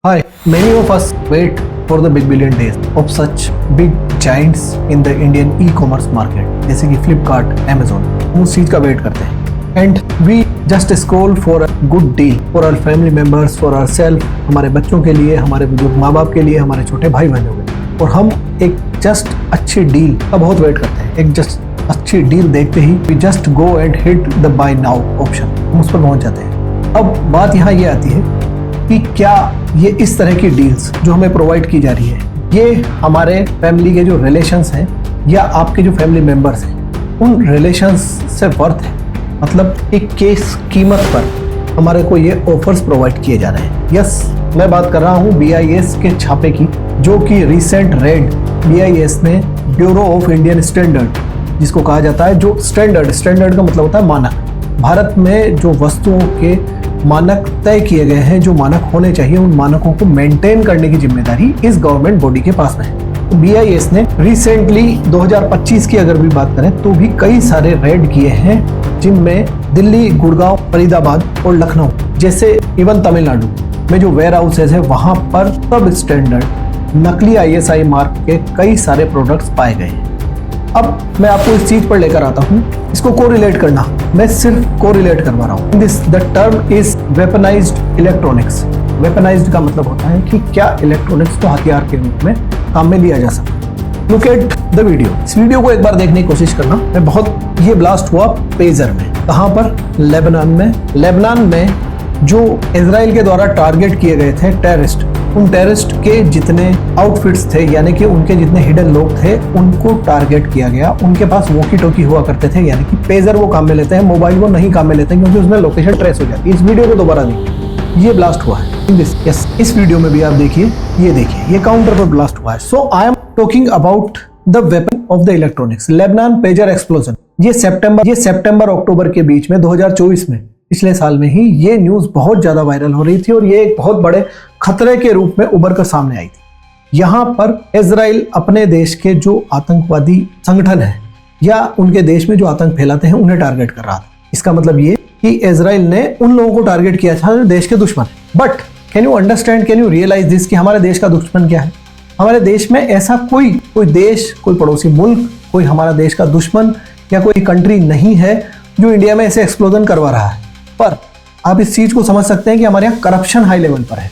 Hi, many of us wait for the big billion days of such big giants in the Indian e-commerce market, जैसे कि Flipkart, Amazon, हम उस चीज का wait करते हैं and we just scroll for a good deal for our family members, for ourselves, हमारे बच्चों के लिए, हमारे बुजुर्ग माँ बाप के लिए, हमारे छोटे भाई बहनों के लिए, और हम एक जस्ट अच्छी डील का बहुत वेट करते हैं। एक जस्ट अच्छी डील देखते ही we just go and hit the buy now option, हम उस पर पहुंच जाते हैं। अब बात यहाँ ये आती है कि क्या ये इस तरह की डील्स जो हमें प्रोवाइड की जा रही है, ये हमारे फैमिली के जो रिलेशंस हैं या आपके जो फैमिली मेंबर्स हैं उन रिलेशंस से वर्थ है? मतलब एक केस कीमत पर हमारे को ये ऑफर्स प्रोवाइड किए जा रहे हैं। यस, मैं बात कर रहा हूँ BIS के छापे की, जो कि रिसेंट रेड BIS ने ब्यूरो ऑफ इंडियन स्टैंडर्ड, जिसको कहा जाता है, जो स्टैंडर्ड का मतलब होता है मानक, भारत में जो वस्तुओं के मानक तय किए गए हैं, जो मानक होने चाहिए, उन मानकों को मेंटेन करने की जिम्मेदारी इस गवर्नमेंट बॉडी के पास में है। तो BIS ने रिसेंटली 2025 की अगर भी बात करें तो भी कई सारे रेड किए हैं, जिनमें दिल्ली, गुड़गांव, फरीदाबाद और लखनऊ जैसे इवन तमिलनाडु में जो वेयर हाउसेज है वहां पर सब स्टैंडर्ड नकली ISI मार्क के कई सारे प्रोडक्ट्स पाए गए हैं। अब मैं आपको इस चीज पर लेकर आता हूँ, इसको कोरिलेट करना, मैं सिर्फ कोरिलेट करवा रहा हूँ। This the term is weaponised electronics. Weaponised का मतलब होता है कि क्या इलेक्ट्रॉनिक्स को हथियार के रूप में काम में लिया जा सकता। Look at the video. इस वीडियो को एक बार देखने की कोशिश करना। मैं बहुत ये ब्लास्ट हुआ पेजर में, कहाँ पर? लेबनान में जो इजराइल के द्वारा टारगेट किए गए थे टेररिस्ट, उन टेररिस्ट के जितने आउटफिट्स थे, यानी कि उनके जितने हिडन लोग थे, उनको टारगेट किया गया। उनके पास वॉकी टॉकी हुआ करते थे, यानी कि पेजर वो काम में लेते हैं, मोबाइल वो नहीं काम में लेते हैं, क्योंकि उसमें लोकेशन ट्रेस हो जाती है। इस वीडियो को दोबारा देखिए, ये ब्लास्ट हुआ है। इस वीडियो में भी आप देखिए, ये काउंटर पर ब्लास्ट हुआ है। So I am talking about the weapon of the electronics, Lebanon pager explosion. ये सितंबर अक्टूबर के बीच में 2024 में, पिछले साल में ही ये न्यूज बहुत ज्यादा वायरल हो रही थी और ये एक बहुत बड़े खतरे के रूप में उभर कर सामने आई थी। यहाँ पर इजराइल अपने देश के जो आतंकवादी संगठन है या उनके देश में जो आतंक फैलाते हैं उन्हें टारगेट कर रहा था। इसका मतलब ये कि इजराइल ने उन लोगों को टारगेट किया था जो देश के दुश्मन। But can you understand, can you realise this कि हमारे देश का दुश्मन क्या है? हमारे देश में ऐसा कोई देश, कोई पड़ोसी मुल्क, कोई हमारा देश का दुश्मन या कोई कंट्री नहीं है जो इंडिया में ऐसे एक्सप्लोजन करवा रहा है। पर आप इस चीज को समझ सकते हैं कि हमारे यहाँ करप्शन हाई लेवल पर है।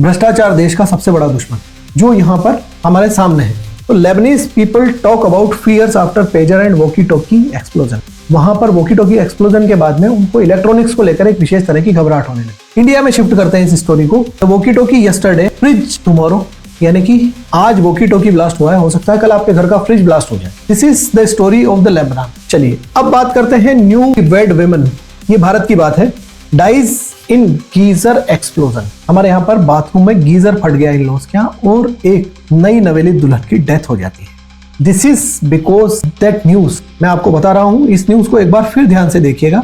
भ्रष्टाचार देश का सबसे बड़ा दुश्मन जो यहाँ पर हमारे सामने है। तो Lebanese people talk about fears after pager and walkie talkie explosion. वहां पर वॉकी टॉकी एक्सप्लोजन के बाद में उनको इलेक्ट्रॉनिक्स को लेकर एक विशेष तरह की घबराहट होने लगी। इंडिया में शिफ्ट करते हैं इस स्टोरी को। Walkie talkie yesterday, fridge tomorrow, यानी कि आज वॉकी टॉकी ब्लास्ट हुआ है, हो सकता है कल आपके घर का फ्रिज ब्लास्ट हो जाए। This is the story of the Lebanon. चलिए अब बात करते हैं न्यू वेड वुमेन। ये भारत की बात है। Dies in geyser explosion. हमारे यहाँ पर बाथरूम में गीजर फट गया इन लोग क्या, और एक नई नवेली दुल्हन की डेथ हो जाती है। This is because that news, मैं आपको बता रहा हूं, इस न्यूज को एक बार फिर ध्यान से देखिएगा।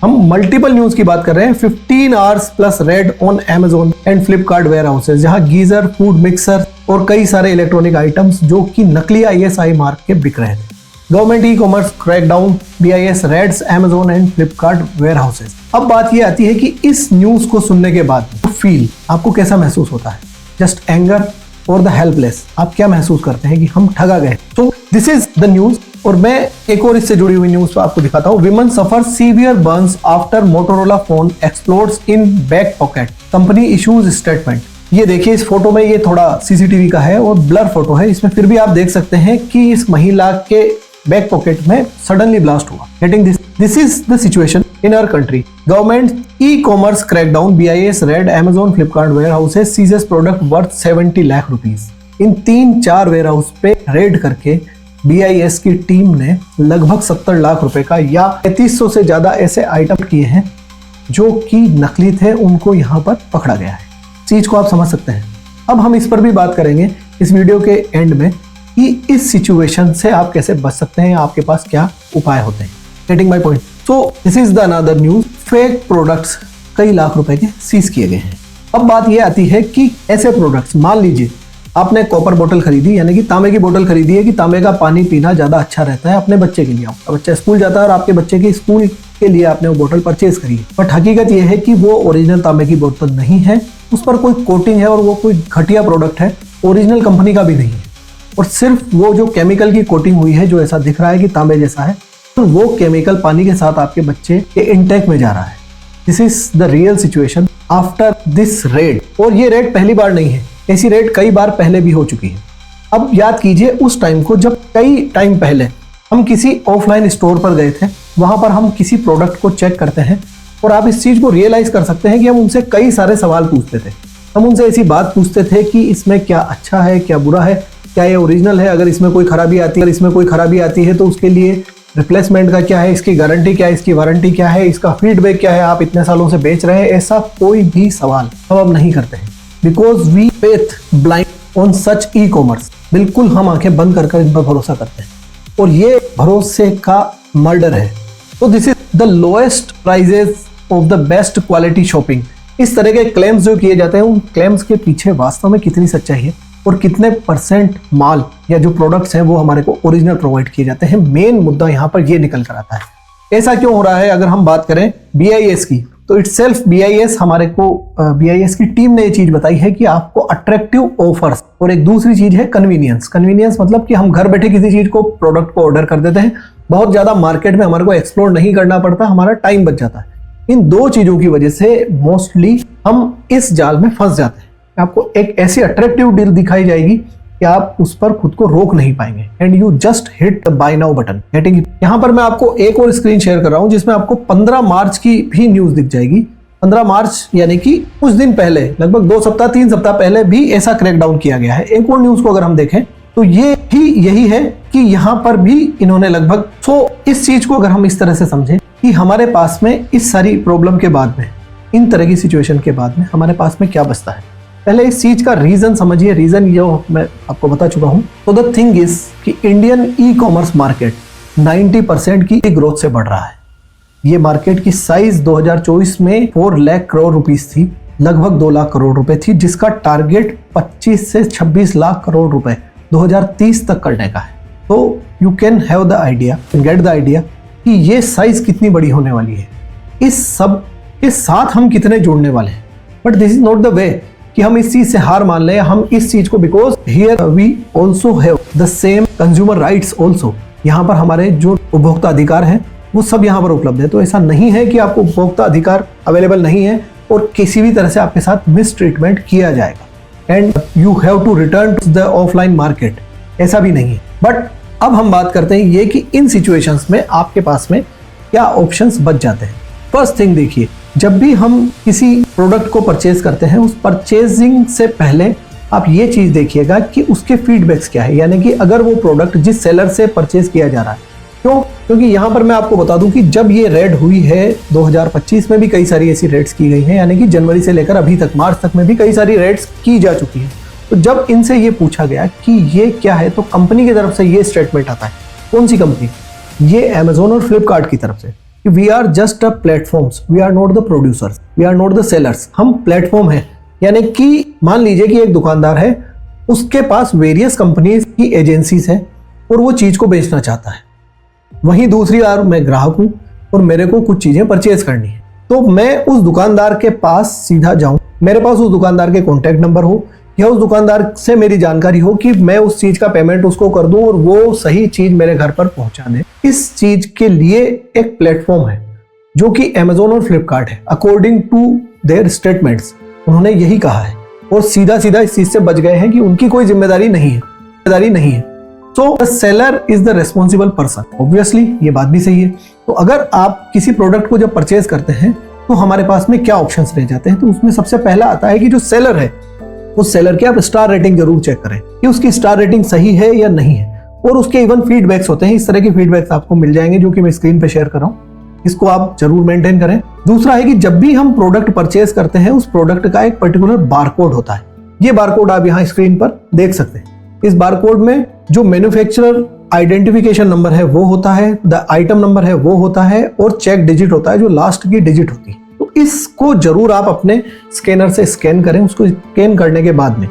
हम मल्टीपल न्यूज की बात कर रहे हैं। 15 hours plus raid on Amazon and Flipkart warehouses, जहां गीजर, फूड मिक्सर और कई सारे इलेक्ट्रॉनिक आइटम्स जो कि नकली ISI मार्क के बिक रहे थे। Government e commerce crackdown, BIS raids Amazon and Flipkart warehouses. अब बात ये आती है कि इस न्यूज को सुनने के बाद फील आपको कैसा महसूस होता है? जस्ट एंगर और द हेल्पलेस? आप क्या महसूस करते हैं कि हम ठगा गए? तो दिस इज द न्यूज। और मैं एक और इससे जुड़ी हुई न्यूज आपको दिखाता हूँ। Women suffer severe Burns after Motorola phone explodes in back pocket, company issues statement. ये देखिए, इस फोटो में ये थोड़ा CCTV का है और ब्लर फोटो है, इसमें फिर भी आप देख सकते हैं कि इस महिला के बैक पॉकेट में सडनली ब्लास्ट हुआ। Getting this is the situation in our country. Government e commerce crackdown, BIS raid Amazon Flipkart warehouses, seizes product worth 70 lakh rupees. इन 3-4 वेयर हाउस पे रेड करके BIS की टीम ने लगभग 70 लाख रुपए का या 3300 से ज्यादा ऐसे आइटम किए हैं जो कि नकली थे, उनको यहाँ पर पकड़ा गया है। चीज को आप समझ सकते हैं। अब हम इस पर भी बात करेंगे इस वीडियो के एंड में कि इस सिचुएशन से आप कैसे बच सकते हैं, आपके पास क्या उपाय होते हैं। Getting my point? So this is the another news. Fake products कई लाख रुपए के सीज किए गए हैं। अब बात यह आती है कि ऐसे प्रोडक्ट्स, मान लीजिए आपने कॉपर बोतल खरीदी, यानी कि तांबे की बोतल खरीदी है कि तांबे का पानी पीना ज्यादा अच्छा रहता है अपने बच्चे के लिए। आपका बच्चा स्कूल जाता है और आपके बच्चे के स्कूल के लिए आपने वो बोतल परचेज करी है, बट हकीकत यह है कि वो ओरिजिनल तांबे की बोतल नहीं है, उस पर कोई कोटिंग है और वो कोई घटिया प्रोडक्ट है, ओरिजिनल कंपनी का भी नहीं है, और सिर्फ वो जो केमिकल की कोटिंग हुई है, जो ऐसा दिख रहा है कि तांबे जैसा है, तो वो केमिकल पानी के साथ आपके बच्चे के इंटेक में जा रहा है। This is the real situation after this red. और ये रेड पहली बार नहीं है, ऐसी रेड कई बार पहले भी हो चुकी है। अब याद कीजिए उस टाइम को जब कई टाइम पहले हम किसी ऑफलाइन स्टोर पर गए थे, वहां पर हम किसी प्रोडक्ट को चेक करते हैं और आप इस चीज को रियलाइज कर सकते हैं कि हम उनसे कई सारे सवाल पूछते थे। हम उनसे ऐसी बात पूछते थे कि इसमें क्या अच्छा है, क्या बुरा है, क्या ये ओरिजिनल है, अगर इसमें कोई खराबी आती है तो उसके लिए रिप्लेसमेंट का क्या है, इसकी गारंटी क्या है, इसकी वारंटी क्या है, इसका फीडबैक क्या है, आप इतने सालों से बेच रहे हैं, ऐसा कोई भी सवाल हम अब नहीं करते हैं। Because we faith blind on such e commerce. बिल्कुल हम आंखें बंद कर इन पर भरोसा करते हैं और ये भरोसे का मर्डर है। तो this is the lowest prices of the best quality shopping. इस तरह के क्लेम्स जो किए जाते हैं, उन क्लेम्स के पीछे वास्तव में कितनी सच्चाई है और कितने परसेंट माल या जो प्रोडक्ट्स हैं वो हमारे को ओरिजिनल प्रोवाइड किए जाते हैं, मेन मुद्दा यहाँ पर ये निकल कर आता है। ऐसा क्यों हो रहा है? अगर हम बात करें BIS की, तो इटसेल्फ BIS हमारे को BIS की टीम ने ये चीज बताई है कि आपको अट्रैक्टिव ऑफर्स, और एक दूसरी चीज है कन्वीनियंस। कन्वीनियंस मतलब कि हम घर बैठे किसी चीज को, प्रोडक्ट को ऑर्डर कर देते हैं, बहुत ज्यादा मार्केट में हमारे को एक्सप्लोर नहीं करना पड़ता, हमारा टाइम बच जाता है। इन दो चीजों की वजह से मोस्टली हम इस जाल में फंस जाते हैं। आपको एक ऐसी अट्रैक्टिव डील दिखाई जाएगी कि आप उस पर खुद को रोक नहीं पाएंगे and you just hit the buy now button. Getting? यहाँ पर मैं आपको एक और स्क्रीन शेयर कर रहा हूँ जिसमें आपको 15 मार्च की भी न्यूज दिख जाएगी। 15 मार्च यानी कि कुछ दिन पहले, लगभग 2 सप्ताह 3 सप्ताह पहले भी ऐसा क्रैकडाउन किया गया है। एक और न्यूज को अगर हम देखें तो ये भी यही है कि यहाँ पर भी इन्होंने लगभग, इस चीज को अगर हम इस तरह से समझें कि हमारे पास में इस सारी प्रॉब्लम के बाद में, इन तरह की सिचुएशन के बाद में हमारे पास में क्या बचता है। पहले इस चीज का रीजन समझिए। रीजन ये मैं आपको बता चुका हूं। तो द थिंग इज कि इंडियन ई कॉमर्स मार्केट 90% की ग्रोथ से बढ़ रहा है। ये मार्केट की साइज 2024 में 4 लाख करोड़ रुपीस थी, लगभग 2 लाख करोड़ रुपए थी, जिसका टारगेट 25 से 26 लाख करोड़ रुपए 2030 तक करने का है। तो you can have the idea, get the idea कि ये साइज कितनी बड़ी होने वाली है। इस सब के साथ हम कितने जुड़ने वाले हैं। But this is not the way कि हम इस चीज से हार मान लें। हम इस चीज को, because here we also have the same consumer rights also. यहाँ पर हमारे जो उपभोक्ता अधिकार हैं वो सब यहाँ पर उपलब्ध है। तो ऐसा नहीं है कि आपको उपभोक्ता अधिकार अवेलेबल नहीं है और किसी भी तरह से आपके साथ मिस ट्रीटमेंट किया जाएगा and you have to return to the offline market, ऐसा भी नहीं है। बट अब हम बात करते हैं ये कि इन सिचुएशंस में आपके पास में क्या ऑप्शंस बच जाते हैं। फर्स्ट थिंग देखिए, जब भी हम किसी प्रोडक्ट को परचेज करते हैं, उस परचेजिंग से पहले आप ये चीज देखिएगा कि उसके फीडबैक्स क्या है। यानी कि अगर वो प्रोडक्ट जिस सेलर से परचेज किया जा रहा है, क्योंकि यहाँ पर मैं आपको बता दूं कि जब ये रेड हुई है 2025 में भी कई सारी ऐसी रेड्स की गई हैं, यानी कि जनवरी से लेकर अभी तक मार्च तक में भी कई सारी रेड्स की जा चुकी है। तो जब इनसे ये पूछा गया कि ये क्या है, तो कंपनी की तरफ से ये स्टेटमेंट आता है। कौन सी कंपनी? ये Amazon और फ्लिपकार्ट की तरफ से, we are just a platforms, we are not the producers, we are not the sellers. हम प्लेटफॉर्म हैं। यानी कि मान लीजिए कि एक दुकानदार है, उसके पास वेरियस कंपनीज की एजेंसीज हैं और वो चीज को बेचना चाहता है। वहीं दूसरी ओर मैं ग्राहक हूं और मेरे को कुछ चीजें परचेज करनी है, तो मैं उस दुकानदार के पास सीधा जाऊं, मेरे पास उस दुकानदार के कॉन्टैक्ट नंबर हो या उस दुकानदार से मेरी जानकारी हो कि मैं उस चीज का पेमेंट उसको कर दूं और वो सही चीज मेरे घर पर पहुंचा दे। इस चीज के लिए एक प्लेटफॉर्म है जो कि Amazon और फ्लिपकार्ट है। अकॉर्डिंग टू देयर स्टेटमेंट्स उन्होंने यही कहा है और सीधा सीधा इस चीज से बच गए हैं कि उनकी कोई जिम्मेदारी नहीं है। So the seller is the responsible person. Obviously ये बात भी सही है। तो अगर आप किसी प्रोडक्ट को जब परचेज करते हैं तो हमारे पास में क्या ऑप्शंस रह जाते हैं, तो उसमें सबसे पहला आता है कि जो सेलर है उस सेलर की आप स्टार रेटिंग जरूर चेक करें कि उसकी स्टार रेटिंग सही है या नहीं है, और उसके इवन फीडबैक्स होते हैं। इस तरह के फीडबैक्स आपको मिल जाएंगे जो कि मैं स्क्रीन पे शेयर कर रहा हूँ। इसको आप जरूर मेंटेन करें। दूसरा है कि जब भी हम प्रोडक्ट परचेज करते हैं, उस प्रोडक्ट का एक पर्टिकुलर बारकोड होता है। ये बारकोड आप यहाँ स्क्रीन पर देख सकते हैं। इस बारकोड में जो मैन्युफैक्चरर आइडेंटिफिकेशन नंबर है वो होता है, द आइटम नंबर है वो होता है, और चेक डिजिट होता है जो लास्ट की डिजिट होती है। तो इसको जरूर आप अपने स्कैनर से स्कैन करें। उसको स्कैन करने के बाद में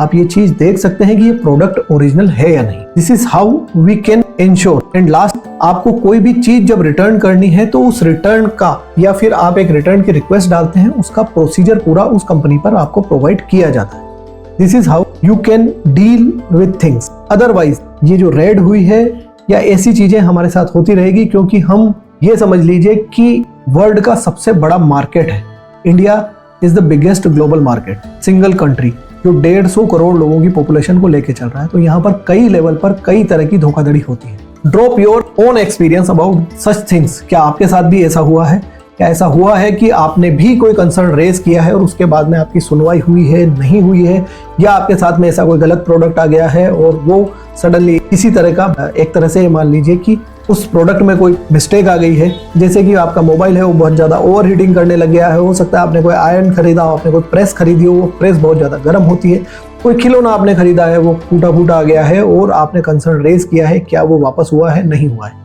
आप ये चीज देख सकते हैं कि ये प्रोडक्ट ओरिजिनल है या नहीं। This is how we can ensure. And last, आपको कोई भी चीज जब रिटर्न करनी है तो उस रिटर्न का या फिर आप एक रिटर्न की रिक्वेस्ट डालते हैं, उसका प्रोसीजर पूरा उस कंपनी पर आपको प्रोवाइड किया जाता है। This is how you can deal with things. Otherwise ये जो रेड हुई है या ऐसी चीजें हमारे साथ होती रहेगी, क्योंकि हम ये समझ लीजिए कि वर्ल्ड का सबसे बड़ा मार्केट है। India is the biggest global market, single country जो 150 करोड़ लोगों की पॉपुलेशन को लेके चल रहा है। तो यहाँ पर कई लेवल पर कई तरह की धोखाधड़ी होती है। Drop your own experience about such things. क्या आपके साथ भी ऐसा हुआ है? क्या ऐसा हुआ है कि आपने भी कोई कंसर्न रेज किया है और उसके बाद में आपकी सुनवाई हुई है, नहीं हुई है, या आपके साथ में ऐसा कोई गलत प्रोडक्ट आ गया है और वो सडनली किसी तरह का, एक तरह से मान लीजिए कि उस प्रोडक्ट में कोई मिस्टेक आ गई है, जैसे कि आपका मोबाइल है वो बहुत ज़्यादा ओवर हीटिंग करने लग गया है। हो सकता है आपने कोई आयरन खरीदा हो, आपने कोई प्रेस खरीदी हो, वो प्रेस बहुत ज़्यादा गर्म होती है। कोई खिलौना आपने खरीदा है, वो टूटा फूटा आ गया है और आपने कंसर्न रेज किया है, क्या वो वापस हुआ है, नहीं हुआ है?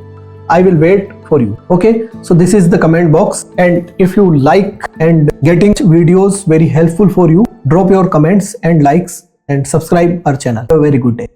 I will wait for you. Okay, so this is the comment box, and if you like and getting videos very helpful for you, drop your comments and likes and subscribe our channel. Have a very good day.